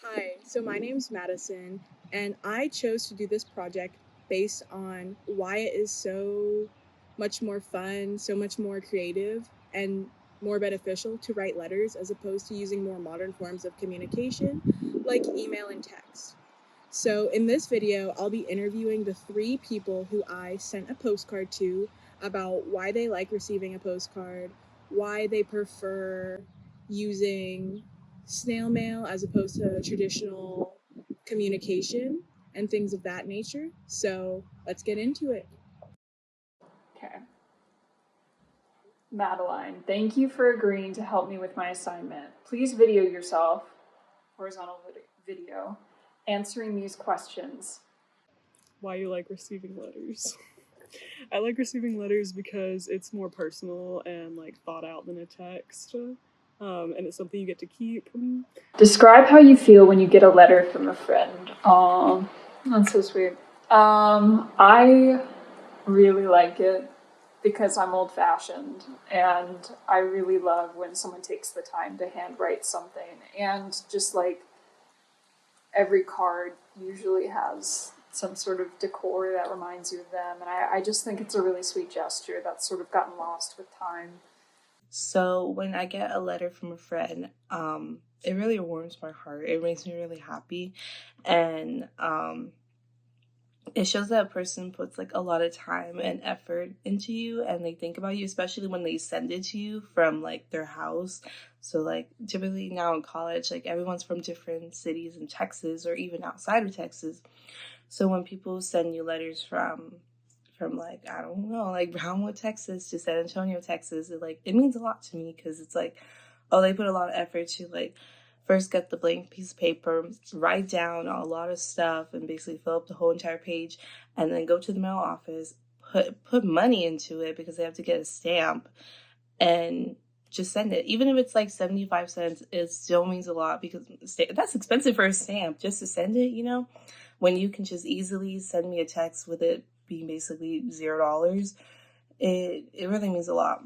Hi, so my name's Madison, and I chose to do this project based on why it is so much more fun, so much more creative, and more beneficial to write letters as opposed to using more modern forms of communication like email and text. So, in this video, I'll be interviewing the three people who I sent a postcard to about why they like receiving a postcard, why they prefer using snail mail as opposed to traditional communication, and things of that nature. So, let's get into it. Okay. Madeline, thank you for agreeing to help me with my assignment. Please video yourself, horizontal video, answering these questions. Why you like receiving letters. I like receiving letters because it's more personal and like thought out than a text. And it's something you get to keep. Describe how you feel when you get a letter from a friend. That's so sweet. I really like it because I'm old fashioned and I really love when someone takes the time to handwrite something, and just like every card usually has some sort of decor that reminds you of them. And I just think it's a really sweet gesture that's sort of gotten lost with time. So when I get a letter from a friend, it really warms my heart. It makes me really happy. And it shows that a person puts like a lot of time and effort into you and they think about you, especially when they send it to you from like their house. So like typically now in college, like everyone's from different cities in Texas or even outside of Texas. So when people send you letters from like, I don't know, like Brownwood, Texas to San Antonio, Texas, it means a lot to me because it's like, oh, they put a lot of effort to like first get the blank piece of paper, write down a lot of stuff and basically fill up the whole entire page, and then go to the mail office, put money into it because they have to get a stamp and just send it. Even if it's like 75 cents, it still means a lot because that's expensive for a stamp just to send it, when you can just easily send me a text with it being basically $0. It really means a lot.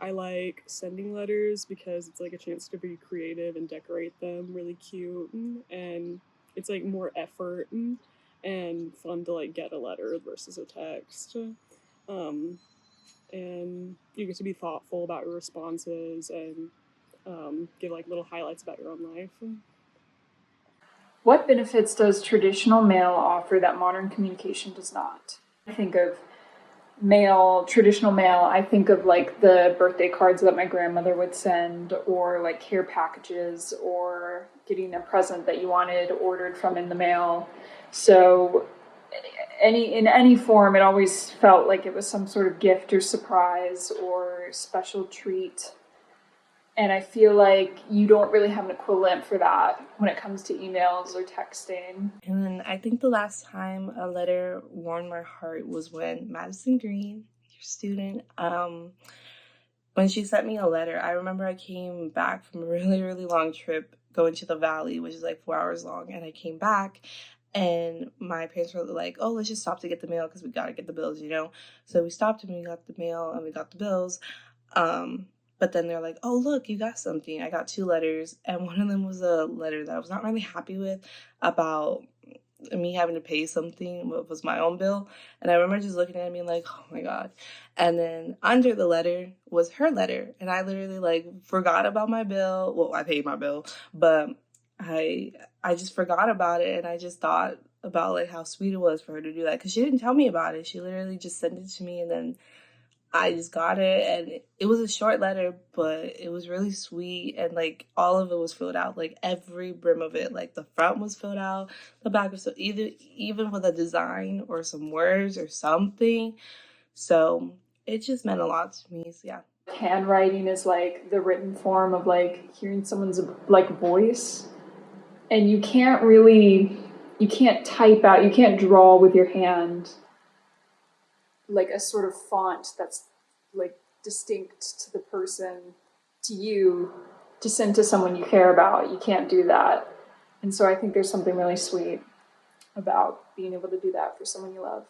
I like sending letters because it's like a chance to be creative and decorate them really cute, and it's like more effort and fun to like get a letter versus a text. And you get to be thoughtful about your responses and give like little highlights about your own life. What benefits does traditional mail offer that modern communication does not? I think of traditional mail, I think of like the birthday cards that my grandmother would send, or like care packages, or getting a present that you wanted ordered from in the mail. So in any form, it always felt like it was some sort of gift or surprise or special treat. And I feel like you don't really have an equivalent for that when it comes to emails or texting. And then I think the last time a letter warmed my heart was when Madison Green, your student, when she sent me a letter. I remember I came back from a really, really long trip going to the valley, which is like 4 hours long. And I came back and my parents were like, oh, let's just stop to get the mail because we got to get the bills. So we stopped and we got the mail and we got the bills. But then they're like, oh, look, you got something. I got 2 letters. And one of them was a letter that I was not really happy with about me having to pay something. What was my own bill. And I remember just looking at it and being like, oh, my God. And then under the letter was her letter. And I literally like forgot about my bill. Well, I paid my bill. But I just forgot about it. And I just thought about like how sweet it was for her to do that. Because she didn't tell me about it. She literally just sent it to me and then I just got it, and it was a short letter, but it was really sweet, and like all of it was filled out, like every brim of it, like the front was filled out, the back was so even with a design or some words or something. So it just meant a lot to me. So yeah. Handwriting is like the written form of like hearing someone's like voice, and you can't type out, you can't draw with your hand like a sort of font that's like distinct to the person, to you, to send to someone you care about. You can't do that. And so I think there's something really sweet about being able to do that for someone you love.